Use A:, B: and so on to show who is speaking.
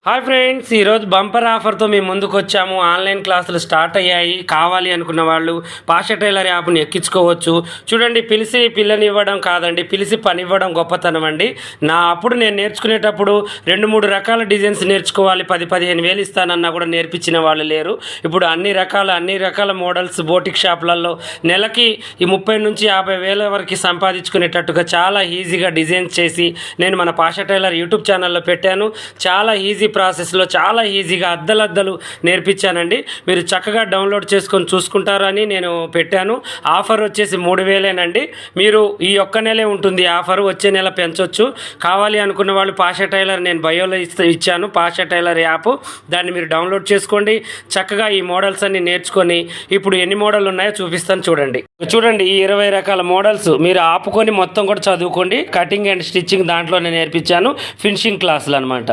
A: Hi friends, ఈరోజు bumper ఆఫర్తో మేము ముందుకు వచ్చాము. ఆన్లైన్ క్లాసులు స్టార్ట్ అయ్యాయి. కావాలి అనుకున్న వాళ్ళు పాషా టైలర్ యాప్ని ఎక్కించుకోవచ్చు. చూడండి, పిలిచి పిల్లనివ్వడం కాదండి, పిలిచి పనివ్వడం గొప్పతనం అండి. అప్పుడు నేను నేర్చుకునేటప్పుడు 2-3 రకాల డిజైన్స్ నేర్చుకోవాలి, 10-15 వేలు ఇస్తానన్నా కూడా నేర్పించిన వాళ్ళు లేరు. ఇప్పుడు అన్ని రకాల మోడల్స్ బోటిక్ షాపులలో నెలకి ఈ 30 నుంచి 50 వేల వరకు సంపాదించుకునేటట్టుగా చాలా ఈజీగా డిజైన్స్ చేసి నేను మన పాషా టైలర్ యూట్యూబ్ ఛానల్లో పెట్టాను. చాలా ఈజీ ప్రాసెస్లో చాలా ఈజీగా అద్దలద్దలు నేర్పించానండి. మీరు చక్కగా డౌన్లోడ్ చేసుకొని చూసుకుంటారని నేను పెట్టాను. ఆఫర్ వచ్చేసి 3000ఏనండి. మీరు ఈ ఒక్క నెలే ఉంటుంది ఆఫర్, వచ్చే నెల పెంచవచ్చు. కావాలి అనుకున్న వాళ్ళు పాషా టైలర్ నేను బయోలో ఇచ్చాను, పాషా టైలర్ యాప్, దాన్ని మీరు డౌన్లోడ్ చేసుకోండి. చక్కగా ఈ మోడల్స్ అన్ని నేర్చుకొని ఇప్పుడు ఎన్ని మోడల్ ఉన్నాయో చూపిస్తాను. చూడండి ఈ 20 రకాల మోడల్స్ మీరు ఆపుకొని మొత్తం కూడా చదువుకోండి. కటింగ్ అండ్ స్టిచ్చింగ్ దాంట్లోనే నేర్పించాను, ఫినిషింగ్ క్లాసులు అనమాట.